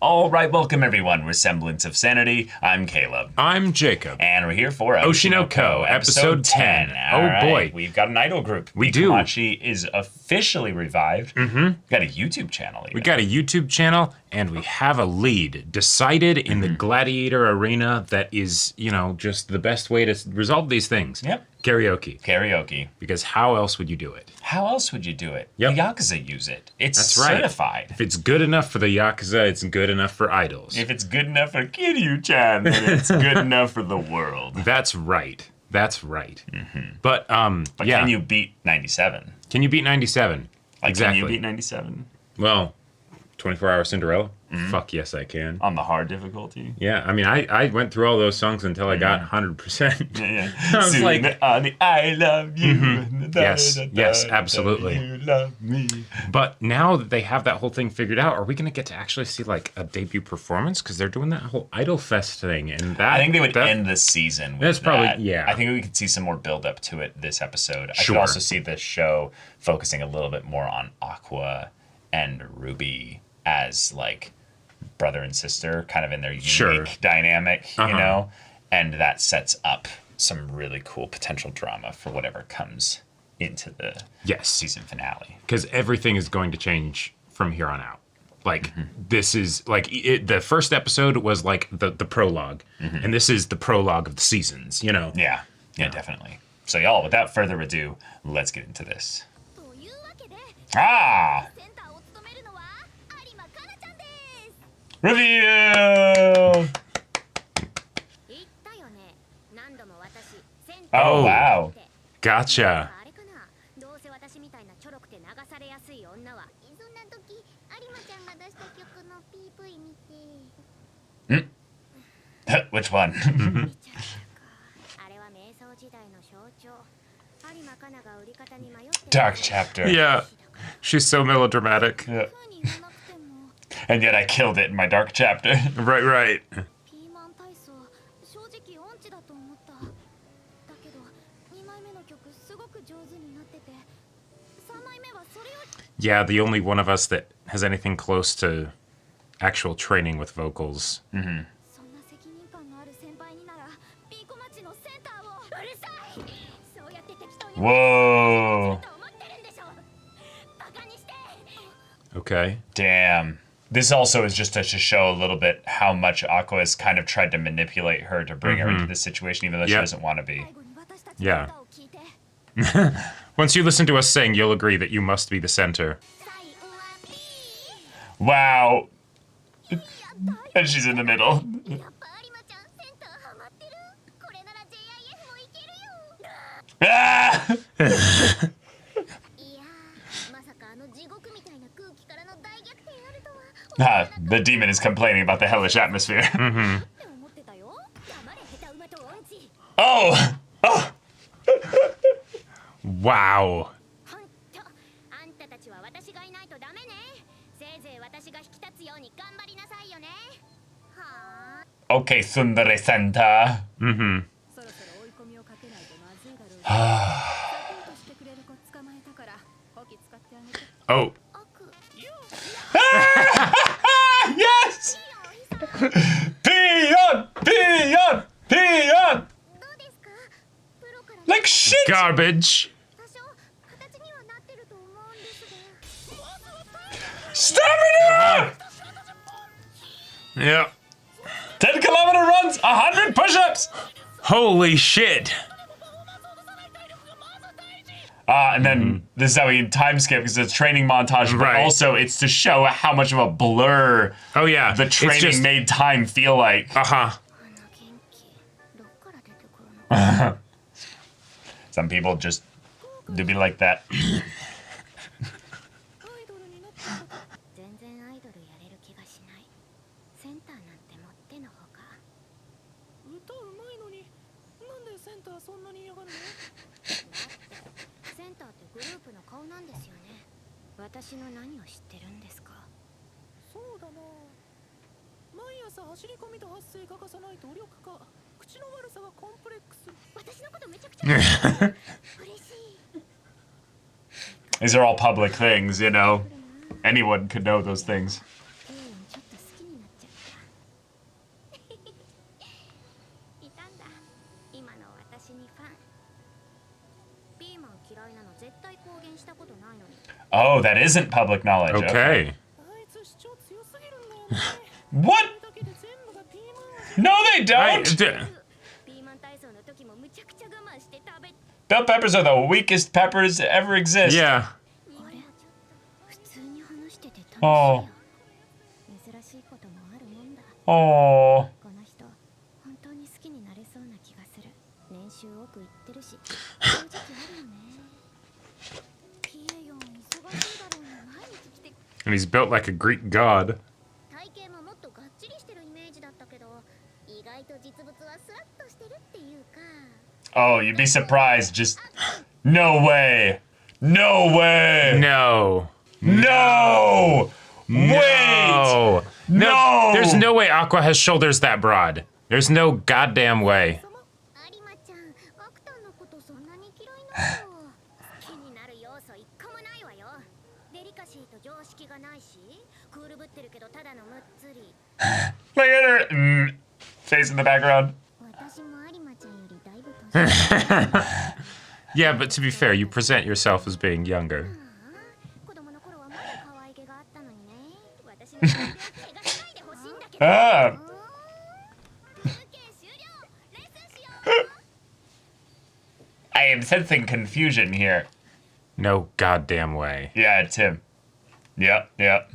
All right, welcome everyone. We're Semblance of Sanity. I'm Caleb. I'm Jacob. And we're here for Oshi No Ko, episode 10. All Oh right, boy. We've got an idol group. We do. B-Komachi is officially revived. Mm-hmm. We've got a YouTube channel even. We got a YouTube channel, and we have a lead decided in the gladiator arena that is, just the best way to resolve these things. Yep. Karaoke. Because how else would you do it? How else would you do it? Yep. The Yakuza use it. It's That's right. certified. If it's good enough for the Yakuza, it's good enough for idols. If it's good enough for Kiryu-chan, then it's good enough for the world. That's right. Mm-hmm. But can you beat 97? Can you beat 97? Exactly. Can you beat 97? Well, 24-Hour Cinderella? Fuck yes, I can. On the hard difficulty? Yeah, I mean, I went through all those songs until I got 100%. Yeah. I was Soon like, I love you. Yes, absolutely. You love me. But now that they have that whole thing figured out, are we going to get to actually see like a debut performance? Because they're doing that whole Idol Fest thing, and that I think they would end the season with that's probably that. yeah. I think we could see some more build up to it this episode. I Sure. could also see this show focusing a little bit more on Aqua and Ruby as like brother and sister, kind of in their unique dynamic, you know, and that sets up some really cool potential drama for whatever comes into the season finale. Because everything is going to change from here on out. Like this is like the first episode was like the prologue, and this is the prologue of the seasons. Yeah, definitely. So y'all, without further ado, let's get into this. Review! Oh, wow. Gotcha. Which one? Dark chapter. Yeah, she's so melodramatic. Yeah. And yet I killed it in my dark chapter. Right. Yeah, the only one of us that has anything close to actual training with vocals. Whoa. Okay. Damn. This also is just to show a little bit how much Aqua has kind of tried to manipulate her to bring her into this situation, even though she doesn't want to be. Yeah. Once you listen to us sing, you'll agree that you must be the center. Wow. And she's in the middle. Ah! The demon is complaining about the hellish atmosphere. Oh! Oh! Wow. Okay, Tsundere Santa. Oh. Yes! Peon! Like shit! Garbage. Stamina! Yep. 10-kilometer runs, 100 push-ups! Holy shit. And then this is how we time skip because it's a training montage, but also it's to show how much of a blur the training made time feel like. Some people just do be like that. These are all public things, you know. Anyone could know those things. Oh, that isn't public knowledge. Okay. What? No, they don't. Bell peppers are the weakest peppers that ever exist. Yeah. Oh. Oh. And he's built like a Greek god. Oh, you'd be surprised. Just no way. No way. No. No. No. Wait. No. There's no way Aqua has shoulders that broad. There's no goddamn way. Look at her face in the background. Yeah, but to be fair, you present yourself as being younger. Ah. I am sensing confusion here. No goddamn way. Yeah, it's him. Yep, yep.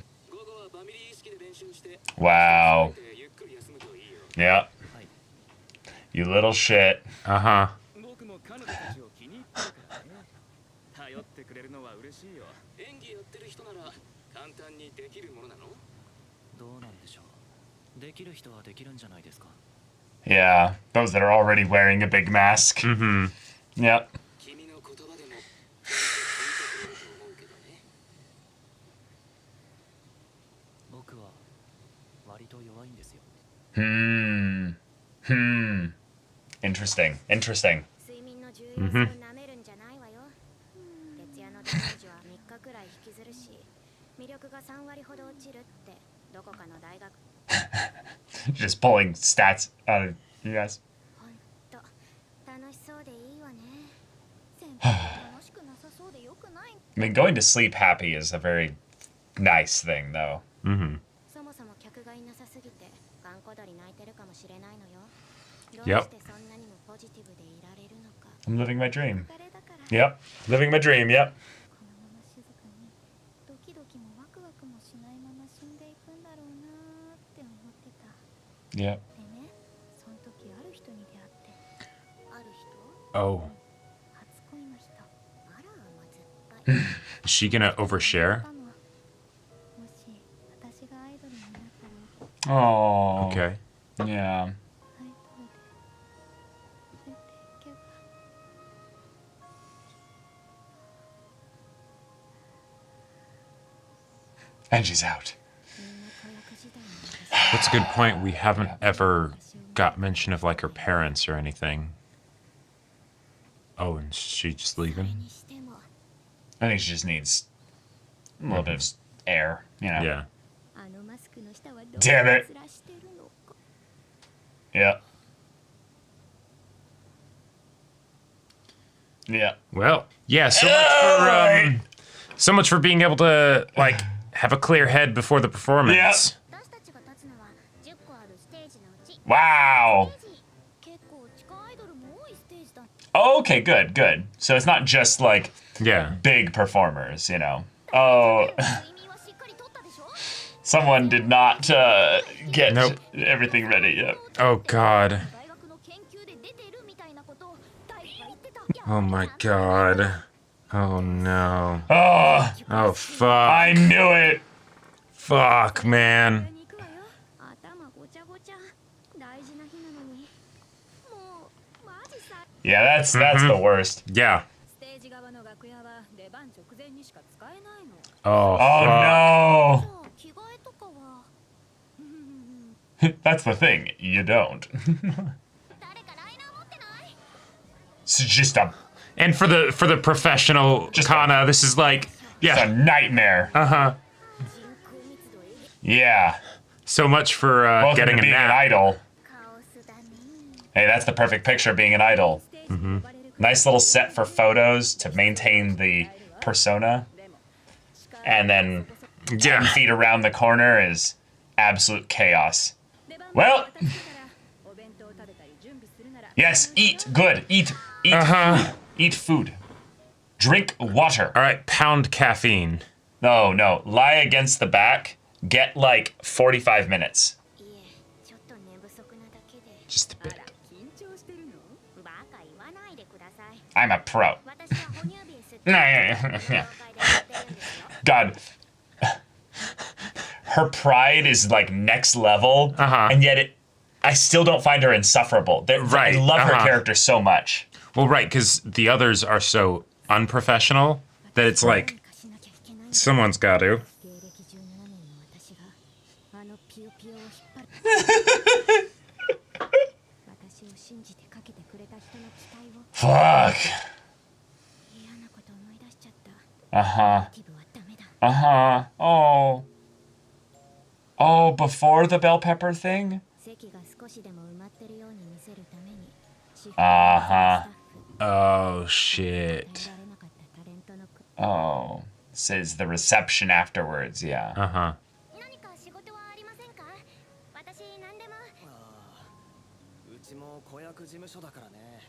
Wow. Yep. You little shit. Uh-huh. Yeah, those that are already wearing a big mask. Mm-hmm. Yep. Interesting. Interesting. Mm-hmm. Just pulling stats out of you guys. I mean, going to sleep happy is a very nice thing, though. Mm-hmm. Yep. I'm living my dream. Yep. Living my dream, yep. Yep. Oh. Is she gonna overshare? Oh. Okay. Yeah. And she's out. That's a good point. We haven't ever got mention of like her parents or anything. Oh, and she just leaving? I think she just needs a little bit of air, you know? Yeah. Damn it. Yeah. Yeah. Well, yeah, so much for being able to like have a clear head before the performance. Yep. Wow. Okay, good, good. So it's not just like big performers, you know. Oh, someone did not get everything ready yet. Oh God. Oh my God. Oh no. Oh fuck. I knew it. Fuck, man. Yeah, that's the worst. Yeah. Oh no. That's the thing. You don't. It's just a. And for the professional Kana, this is like It's a nightmare. Uh-huh. Yeah. So much for getting being an idol. Hey, that's the perfect picture of being an idol. Mm-hmm. Nice little set for photos to maintain the persona. And then 10 Yeah. feet around the corner is absolute chaos. Well, yes, eat. Good. Eat. Eat food. Drink water. All right, pound caffeine. No. Lie against the back. Get like 45 minutes. Just a bit. I'm a pro. God. Her pride is like next level, and yet I still don't find her insufferable. Right. I love her character so much. Well, right, because the others are so unprofessional that it's like someone's got to. Fuck. Oh, before the bell pepper thing? Oh, shit. Oh. Says the reception afterwards, yeah. うちも子役事務所だからね。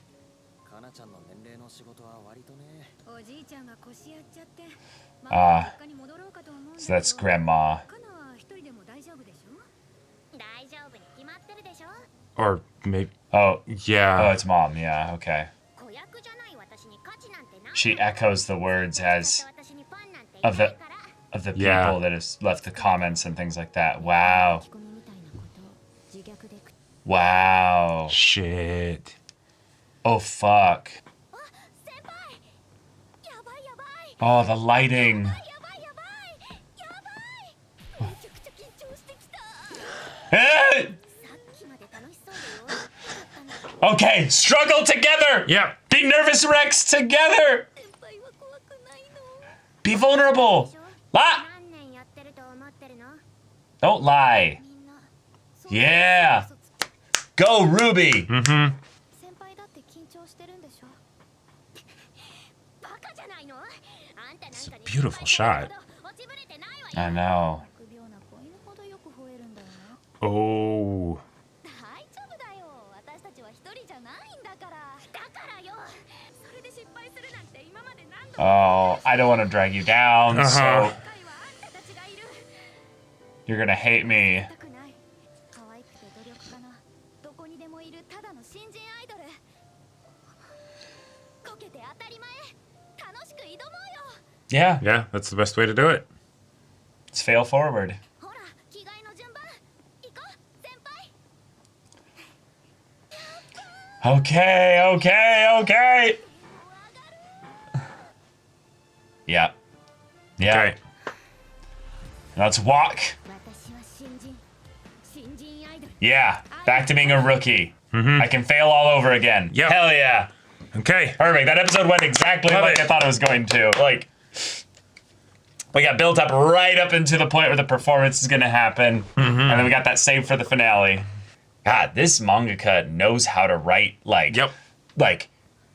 かなちゃんの年齢の仕事は割とね。おじいちゃんが腰やっちゃって。実家に戻ろうかと思うんだけど。So that's grandma. かなは一人でも大丈夫でしょ？大丈夫に決まってるでしょ？ Or maybe. Oh, Yeah. it's mom, yeah, okay. She echoes the words as of the people Yeah. that have left the comments and things like that. Wow. Wow. Shit. Oh, fuck. Oh, the lighting. Eh! Okay, struggle together! Yeah. Be nervous wrecks together! Be vulnerable! Don't lie. Yeah. Go, Ruby! Mm-hmm. It's a beautiful shot. I know. Oh. Oh, I don't want to drag you down, so you're gonna hate me. Yeah, Yeah, that's the best way to do it. let's fail forward. Okay. Yeah. Okay. Let's walk. Yeah, back to being a rookie. I can fail all over again. Yep. Hell yeah. Okay. Perfect. That episode went exactly Love like it. I thought it was going to. Like, we got built up right up into the point where the performance is going to happen. And then we got that save for the finale. God, this mangaka knows how to write, like, like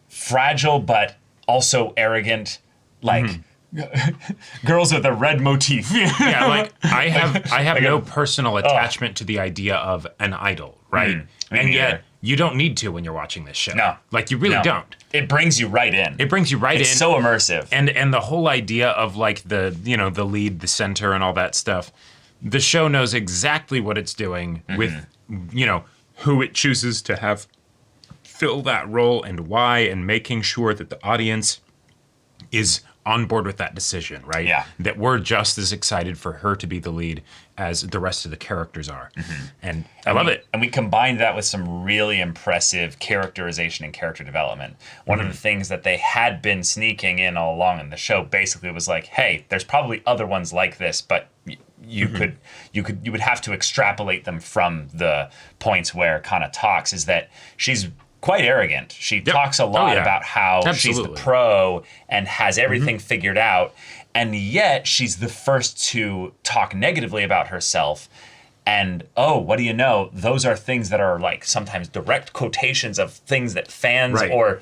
fragile but also arrogant, like, girls with a red motif. Yeah, like I have Like no a- personal attachment to the idea of an idol, right? Me And neither. yet you don't need to when you're watching this show. No. Like you really No. don't. It brings you right in. It brings you right It's in. so immersive. And the whole idea of like the the lead, the center, and all that stuff, the show knows exactly what it's doing with who it chooses to have fill that role and why, and making sure that the audience is on board with that decision, right? Yeah. That we're just as excited for her to be the lead as the rest of the characters are. And I love it. And we combined that with some really impressive characterization and character development. One of the things that they had been sneaking in all along in the show basically was like, hey, there's probably other ones like this, but you would have to extrapolate them from the points where Kana talks, is that she's quite arrogant. She talks a lot about how she's the Absolutely. pro and has everything figured out, and yet she's the first to talk negatively about herself. And what do you know? Those are things that are like sometimes direct quotations of things that fans Right. or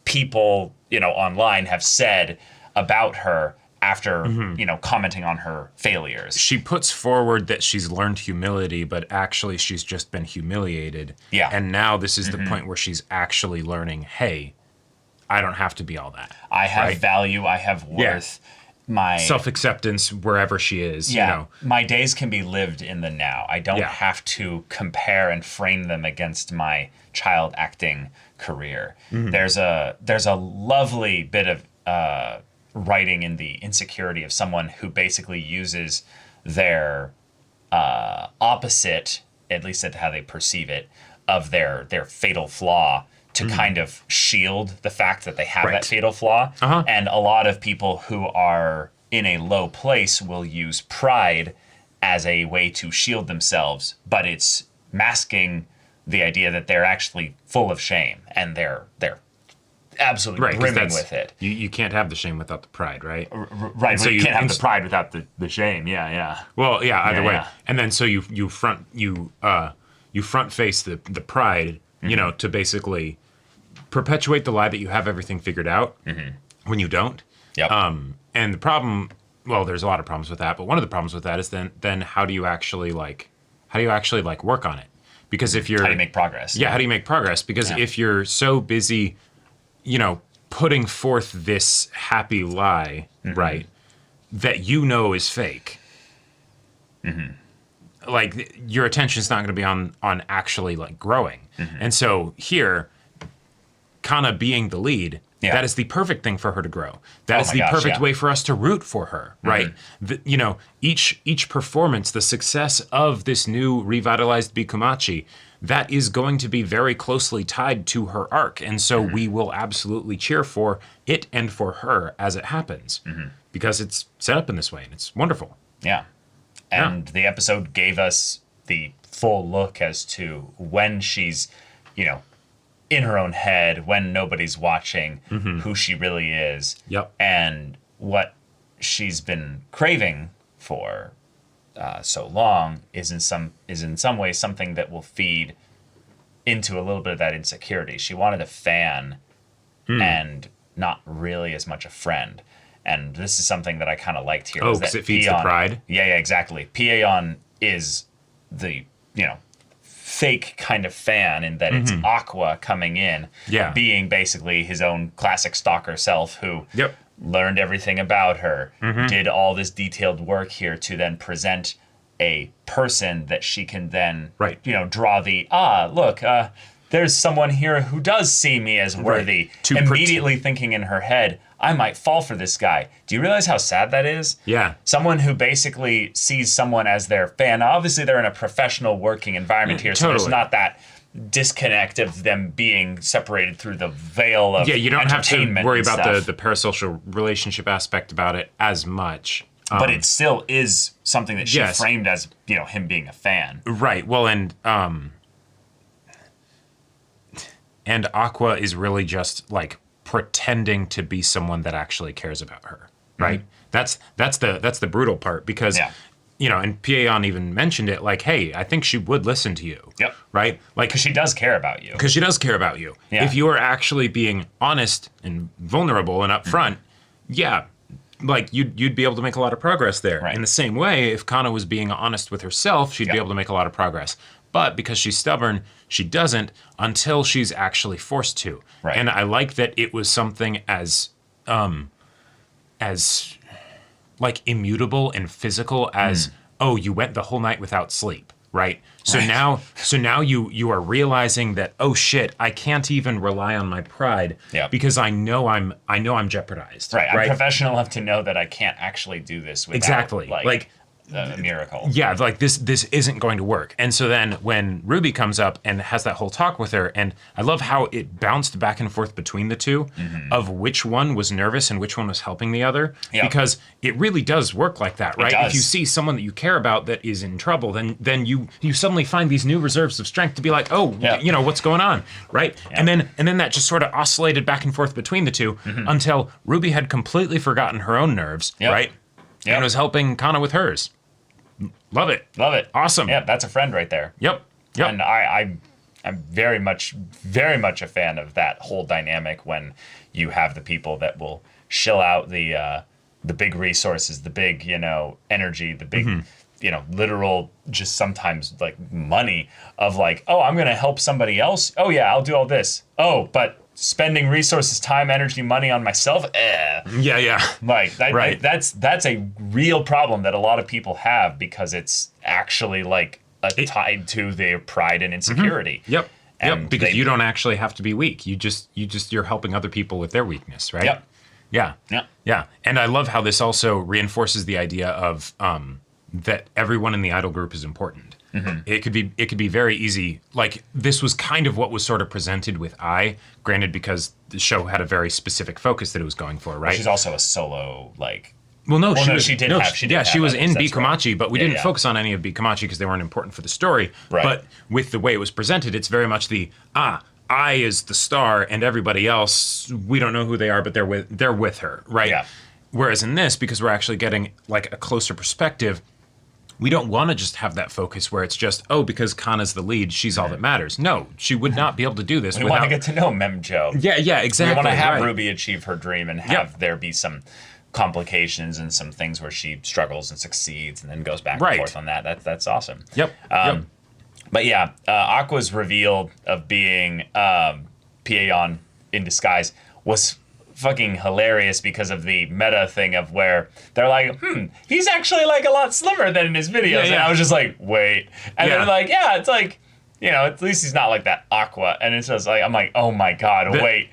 people, online have said about her after, commenting on her failures. She puts forward that she's learned humility, but actually she's just been humiliated. Yeah. And now this is the point where she's actually learning, hey, I don't have to be all that. I have value. I have worth. My self-acceptance wherever she is. My days can be lived in the now. I don't have to compare and frame them against my child acting career. There's a lovely bit of writing in the insecurity of someone who basically uses their opposite, at least at how they perceive it, of their fatal flaw to kind of shield the fact that they have that fatal flaw. And a lot of people who are in a low place will use pride as a way to shield themselves, but it's masking the idea that they're actually full of shame and they're absolutely brimming with it. You can't have the shame without the pride, right? Right. So you can't have the pride without the shame. Yeah. Well, either way. Yeah. And then so you front face the pride, to basically perpetuate the lie that you have everything figured out when you don't. Yep. And the problem, well, there's a lot of problems with that, but one of the problems with that is then how do you actually work on it? Because if you're how do you make progress? Yeah, how do you make progress? Because if you're so busy, putting forth this happy lie, right, that is fake. Like your attention's not going to be on actually growing. And so here, Kana being the lead, that is the perfect thing for her to grow. That is the perfect way for us to root for her, right? Each performance, the success of this new revitalized B-Komachi, that is going to be very closely tied to her arc. And so we will absolutely cheer for it and for her as it happens because it's set up in this way and it's wonderful. Yeah. And the episode gave us the full look as to when she's, in her own head, when nobody's watching, who she really is. Yep. And what she's been craving for so long is in some way something that will feed into a little bit of that insecurity. She wanted a fan and not really as much a friend. And this is something that I kind of liked here. Oh, because it feeds the pride? Yeah, exactly. Pieon is the, fake kind of fan in that it's Aqua coming in, being basically his own classic stalker self who learned everything about her, did all this detailed work here to then present a person that she can then, draw the, look, there's someone here who does see me as worthy, immediately thinking in her head, I might fall for this guy. Do you realize how sad that is? Yeah. Someone who basically sees someone as their fan. Now, obviously, they're in a professional working environment here, so there's not that disconnect of them being separated through the veil of you don't have to worry about the the parasocial relationship aspect about it as much. But it still is something that she framed as, him being a fan. Right. Well, and Aqua is really just pretending to be someone that actually cares about her, right? That's the brutal part because and Pieon even mentioned it hey, I think she would listen to you. Yep. Right? Because she does care about you. Because she does care about you. Yeah. If you are actually being honest and vulnerable and upfront, you'd be able to make a lot of progress there. Right. In the same way, if Kana was being honest with herself, she'd be able to make a lot of progress. But because she's stubborn, she doesn't until she's actually forced to. Right. And I like that it was something as immutable and physical as, you went the whole night without sleep, right? So now you are realizing that, oh shit, I can't even rely on my pride because I know I'm jeopardized. Right. I'm professional enough to know that I can't actually do this without a miracle. Yeah, this isn't going to work. And so then when Ruby comes up and has that whole talk with her, and I love how it bounced back and forth between the two of which one was nervous and which one was helping the other, because it really does work like that, right? If you see someone that you care about that is in trouble, then you suddenly find these new reserves of strength to be like, what's going on, right? And then that just sort of oscillated back and forth between the two until Ruby had completely forgotten her own nerves, right? And was helping Kana with hers. Love it. Awesome. Yeah, that's a friend right there. Yep. And I'm very much a fan of that whole dynamic when you have the people that will shill out the big resources, the big, energy, the big, literal, just sometimes like money of like, oh, I'm going to help somebody else. Oh yeah, I'll do all this. Oh, but spending resources, time, energy, money on myself. Yeah. Like Right. that's a real problem that a lot of people have because it's actually like tied to their pride and insecurity. Yep. And because you don't actually have to be weak. You're helping other people with their weakness, right? Yep. Yeah. And I love how this also reinforces the idea of that everyone in the idol group is important. Mm-hmm. It could be very easy. Like this was kind of what was sort of presented with granted because the show had a very specific focus that it was going for, right? She's also a solo like. Well, no, she was in B-Komachi, right. but we didn't focus on any of B-Komachi because they weren't important for the story. Right. But with the way it was presented, it's very much I is the star and everybody else, we don't know who they are, but they're with her, right? Yeah. Whereas in this, because we're actually getting like a closer perspective, we don't want to just have that focus where it's just, because Kana's the lead, she's all that matters. No, she would not be able to do this we want to get to know Memjo. Yeah, exactly. We want to have Ruby achieve her dream and have there be some complications and some things where she struggles and succeeds and then goes back and forth on that. That's awesome. Yep. But yeah, Aqua's reveal of being Paeon in disguise was fucking hilarious because of the meta thing of where they're like, he's actually like a lot slimmer than in his videos. And I was just like, wait. And they're like, it's like, at least he's not like that Aqua. And it's just like, I'm like, oh my God, wait.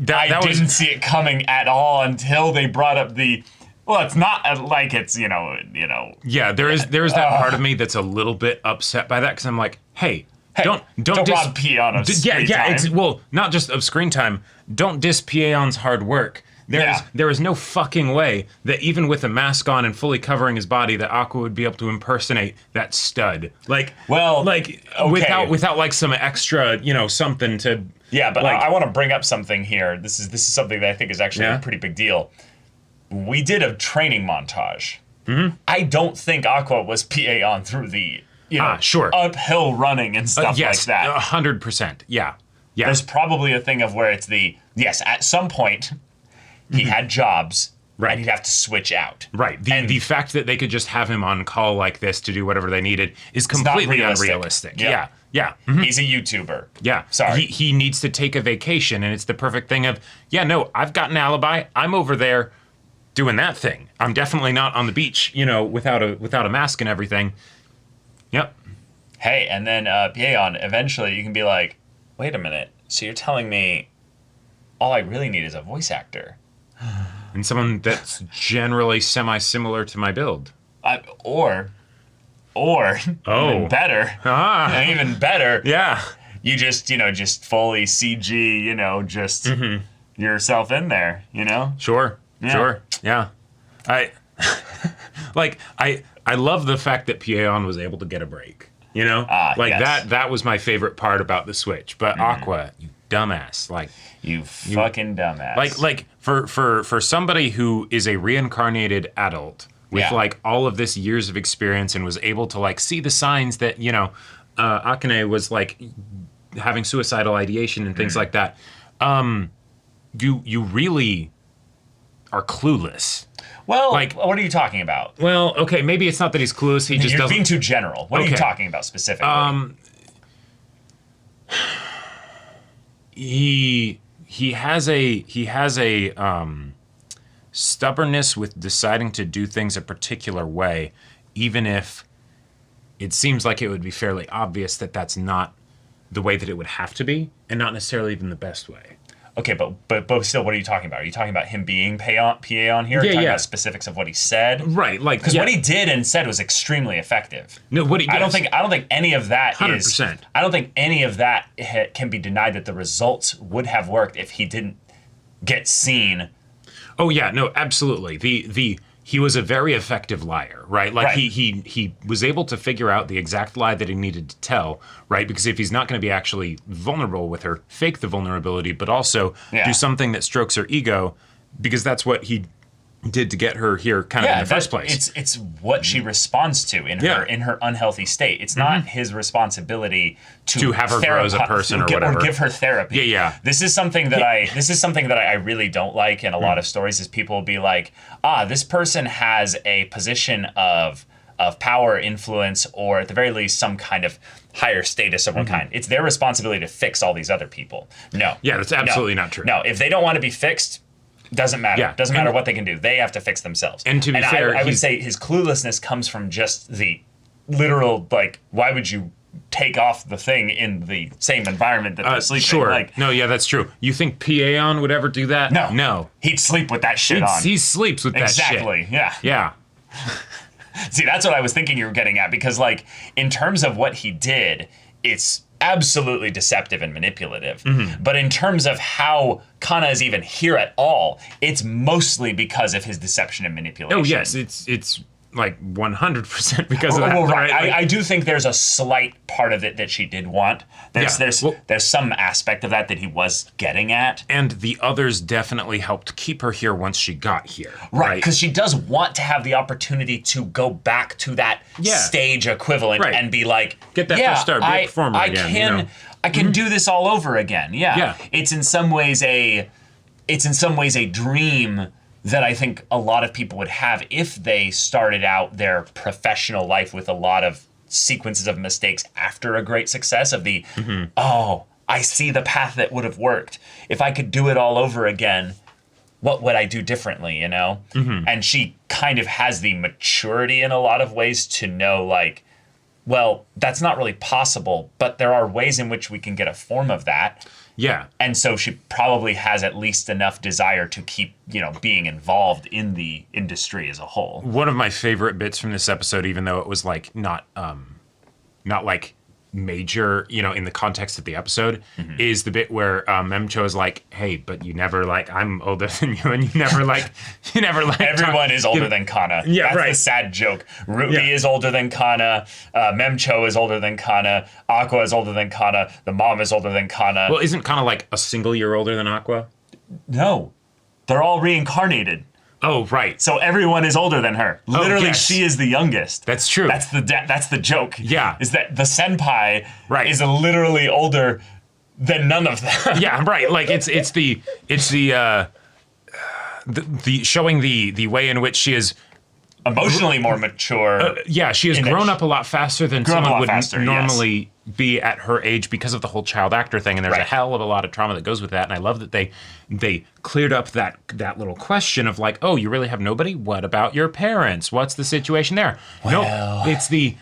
I didn't see it coming at all until they brought up it's not like it's, Yeah, there is that part of me that's a little bit upset by that because I'm like, hey, don't rob Paeon of screen time. Not just of screen time. Don't diss Paeon's hard work. There is no fucking way that even with a mask on and fully covering his body, that Aqua would be able to impersonate that stud. Without like some extra, something to. Yeah, but I want to bring up something here. This is something that I think is actually a pretty big deal. We did a training montage. Mm-hmm. I don't think Aqua was Paeon through the uphill running and stuff like that. 100%. Yeah. There's probably a thing of where it's at some point he had jobs. Right. And he'd have to switch out. Right. The fact that they could just have him on call like this to do whatever they needed is completely unrealistic. Yep. Yeah. Mm-hmm. He's a YouTuber. Yeah. Sorry. He needs to take a vacation, and it's the perfect thing of, I've got an alibi. I'm over there doing that thing. I'm definitely not on the beach, without a mask and everything. Yep. Hey, and then Paeon, eventually you can be like, wait a minute. So you're telling me all I really need is a voice actor. And someone that's generally semi-similar to my build. Or even better. Even better. Yeah. You just fully CG, yourself in there, Sure. Yeah. Sure. Yeah. I love the fact that Paeon was able to get a break. That was my favorite part about the Switch. But Aqua, you dumbass. You fucking dumbass. For somebody who is a reincarnated adult with all of this years of experience and was able to see the signs that Akane was having suicidal ideation and things like that, you really are clueless. Well, what are you talking about? Well, okay, maybe it's not that he's clueless. You're being too general. What are you talking about specifically? He has a stubbornness with deciding to do things a particular way, even if it seems like it would be fairly obvious that that's not the way that it would have to be, and not necessarily even the best way. Okay, but still, what are you talking about? Are you talking about him being Paeon here? Are you talking about specifics of what he said? Right, because what he did and said was extremely effective. No, what he did. I don't think any of that 100%. I don't think any of that can be denied that the results would have worked if he didn't get seen. Oh yeah, no, absolutely. He was a very effective liar, right? He was able to figure out the exact lie that he needed to tell, right? Because if he's not going to be actually vulnerable with her, fake the vulnerability, but also do something that strokes her ego, because that's what he did to get her here kind of in the first place. It's what she responds to in her unhealthy state. It's not his responsibility to have her grow as a person or whatever. Or give her therapy. Yeah. This is something that I really don't like in a lot of stories is people will be like, this person has a position of power, influence, or at the very least some kind of higher status of one kind. It's their responsibility to fix all these other people. No. Yeah, that's absolutely not true. No, if they don't want to be fixed, doesn't matter. Yeah. Doesn't matter what they can do. They have to fix themselves. And to be fair, I would say his cluelessness comes from just the literal, like, why would you take off the thing in the same environment that they're sleeping? Sure. Like, no, yeah, that's true. You think Paon would ever do that? No. He'd sleep with that shit on. He sleeps with that shit. Exactly, yeah. Yeah. See, that's what I was thinking you were getting at, because, like, in terms of what he did, it's absolutely deceptive and manipulative. But in terms of how Kana is even here at all, it's mostly because of his deception and manipulation. Oh, yes, it's like 100% because of that. Well, right. I do think there's a slight part of it that she did want. There's some aspect of that he was getting at. And the others definitely helped keep her here once she got here. Right, because she does want to have the opportunity to go back to that stage equivalent and be like, get that first start, be a performer again. I can do this all over again. Yeah. It's in some ways a dream that I think a lot of people would have if they started out their professional life with a lot of sequences of mistakes after a great success of the, I see the path that would have worked. If I could do it all over again, what would I do differently, you know? And she kind of has the maturity in a lot of ways to know, like, well, that's not really possible, but there are ways in which we can get a form of that. Yeah. And so she probably has at least enough desire to keep, being involved in the industry as a whole. One of my favorite bits from this episode, even though it was like not like major, in the context of the episode, is the bit where Memcho is like, hey, but you never I'm older than you, and you never Everyone is older than Kana. Yeah, that's right. the sad joke. Ruby is older than Kana. Memcho is older than Kana. Aqua is older than Kana. The mom is older than Kana. Well, isn't Kana like a single year older than Aqua? No. They're all reincarnated. Oh, right. So everyone is older than her. Literally, she is the youngest. That's true. That's the joke. Yeah. Is that the senpai is literally older than none of them. Yeah, right. Like it's the showing the way in which she is emotionally more mature. She has grown up a lot faster than someone would normally be at her age because of the whole child actor thing, and there's a hell of a lot of trauma that goes with that. And I love that they cleared up that little question of like, oh, you really have nobody? What about your parents? What's the situation there? Well, no, it's they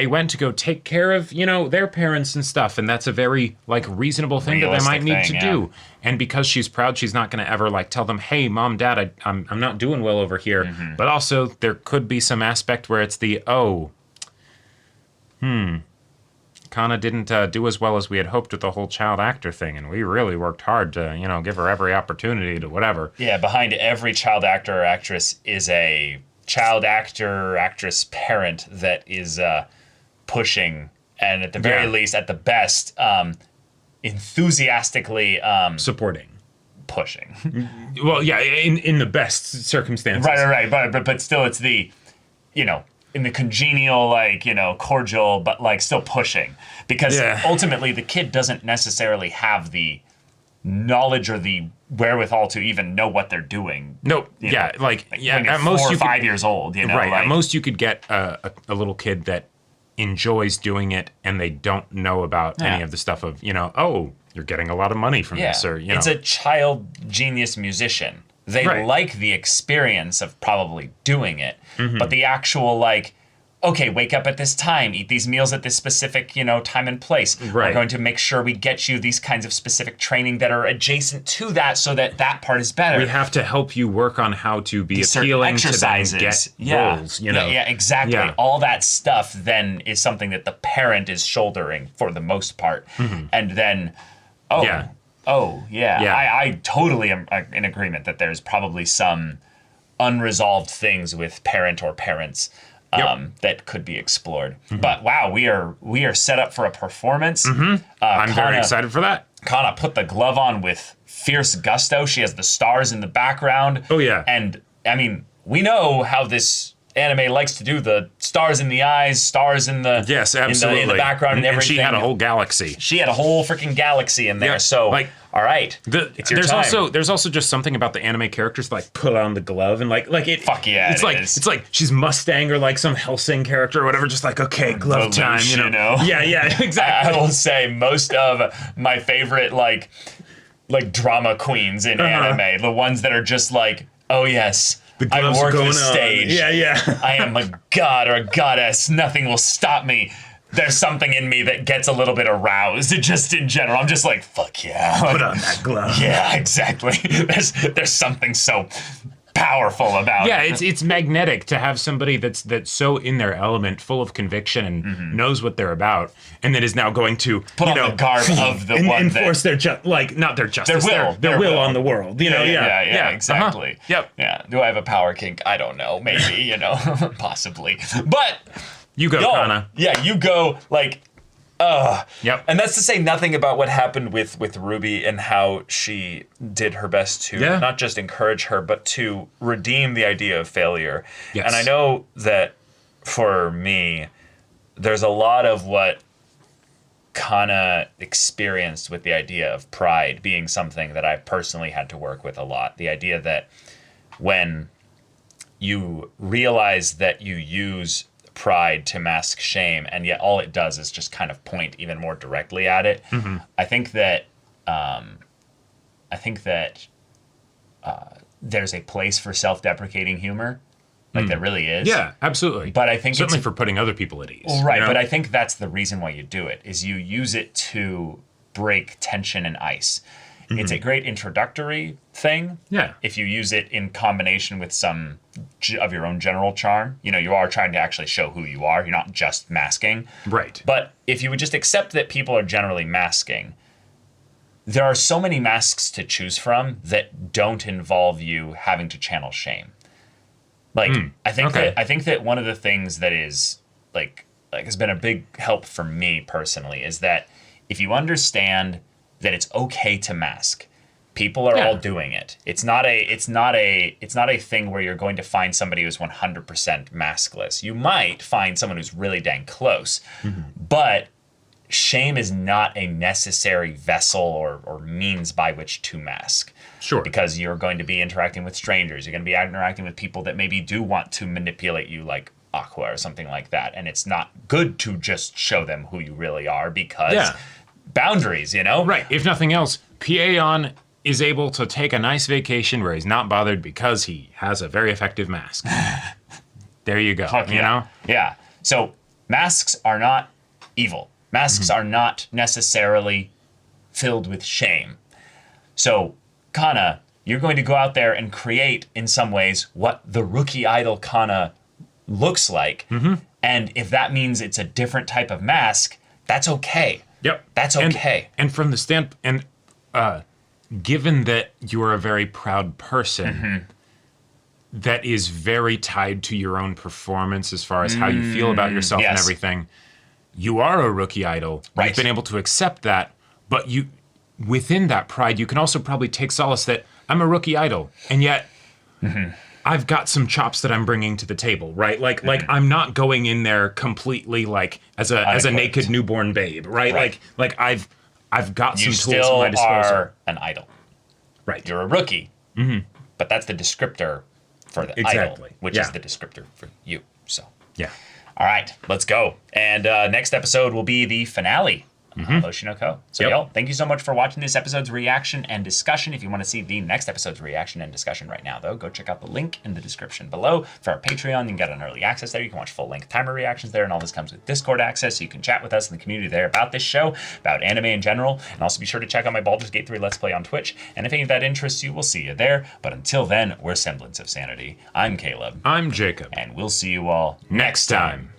went to go take care of their parents and stuff, and that's a very reasonable thing that they might need to do. And because she's proud, she's not going to ever tell them, hey, mom, dad, I'm not doing well over here. But also there could be some aspect where it's the Kana didn't do as well as we had hoped with the whole child actor thing, and we really worked hard to give her every opportunity to whatever. Yeah, behind every child actor or actress is a child actor or actress parent that is pushing, and at the very least, at the best, enthusiastically supporting, pushing. Well, yeah, in the best circumstances. Right. But still, it's the, in the congenial, cordial, but still pushing, because ultimately the kid doesn't necessarily have the knowledge or the wherewithal to even know what they're doing. Nope. When you're at 4 most or 5 years old, right. At most you could get a little kid that enjoys doing it, and they don't know about any of the stuff of you're getting a lot of money from this, or it's a child genius musician. They like the experience of probably doing it, but the actual okay, wake up at this time, eat these meals at this specific, time and place. Right. We're going to make sure we get you these kinds of specific training that are adjacent to that, so that part is better. We have to help you work on how to be appealing to them, get roles, Yeah, exactly. Yeah. All that stuff then is something that the parent is shouldering for the most part. And then, I totally am in agreement that there's probably some unresolved things with parent or parents that could be explored. But wow, we are set up for a performance. I'm very excited for that. Kana put the glove on with fierce gusto. She has the stars in the background. Oh yeah, and I mean, we know how this anime likes to do the stars in the eyes, stars in the yes, absolutely. in the background and everything. And she had a whole galaxy. She had a whole freaking galaxy in there. Yeah, so, like, all right, it's your time. There's also just something about the anime characters that, like, pull on the glove and like it. Fuck yeah, it's like she's Mustang or like some Hellsing character or whatever. Just like, okay, glove time, you know? Yeah, exactly. I will say most of my favorite like drama queens in anime, the ones that are just like, oh yes. I work the stage. Yeah. I am a god or a goddess. Nothing will stop me. There's something in me that gets a little bit aroused, just in general. I'm just like, fuck yeah. Put on that glove. Yeah, exactly. There's something so powerful about it. Yeah, it's magnetic to have somebody that's so in their element, full of conviction and knows what they're about, and that is now going to put on the garb of the one enforce their not their justice, their will on the world. You know, yeah, exactly. Yep. Yeah. Do I have a power kink? I don't know. Maybe, possibly. But you go, Kana. Yeah, you go like. Yep. And that's to say nothing about what happened with Ruby and how she did her best to not just encourage her, but to redeem the idea of failure. Yes. And I know that for me, there's a lot of what Kana experienced with the idea of pride being something that I personally had to work with a lot. The idea that when you realize that you use pride to mask shame, and yet all it does is just kind of point even more directly at it. I think that there's a place for self-deprecating humor, like there really is. Yeah, absolutely. But I think certainly for putting other people at ease, right? But I think that's the reason why you do it, is you use it to break tension and ice. It's a great introductory thing. Yeah. If you use it in combination with some of your own general charm, you are trying to actually show who you are. You're not just masking. Right. But if you would just accept that people are generally masking, there are so many masks to choose from that don't involve you having to channel shame. Like, I think that one of the things that is like has been a big help for me personally is that if you understand that it's okay to mask. People are all doing it. It's not a thing where you're going to find somebody who's 100% maskless. You might find someone who's really dang close, but shame is not a necessary vessel or means by which to mask. Sure. Because you're going to be interacting with strangers. You're going to be interacting with people that maybe do want to manipulate you, like Aqua or something like that. And it's not good to just show them who you really are because boundaries, Right. If nothing else, Pieon is able to take a nice vacation where he's not bothered because he has a very effective mask. There you go. You know? Yeah. So masks are not evil. Masks are not necessarily filled with shame. So, Kana, you're going to go out there and create, in some ways, what the rookie idol Kana looks like. And if that means it's a different type of mask, that's okay. Yep. That's okay. And from the given that you're a very proud person, that is very tied to your own performance as far as how you feel about yourself and everything. You are a rookie idol. Right. You've been able to accept that, but within that pride, you can also probably take solace that I'm a rookie idol, and yet I've got some chops that I'm bringing to the table, right? Like I'm not going in there completely like as a naked newborn babe, right? Like I've got some tools at my disposal. You still are an idol. Right. You're a rookie. But that's the descriptor for the idol, which is the descriptor for you. So yeah. All right, let's go. And next episode will be the finale of Oshi No Ko. So, y'all, thank you so much for watching this episode's reaction and discussion. If you want to see the next episode's reaction and discussion right now, though, go check out the link in the description below for our Patreon. You can get an early access there. You can watch full-length timer reactions there, and all this comes with Discord access, so you can chat with us in the community there about this show, about anime in general, and also be sure to check out my Baldur's Gate 3 Let's Play on Twitch. And if any of that interests you, we'll see you there. But until then, we're Semblance of Sanity. I'm Caleb. I'm Jacob. And we'll see you all next time.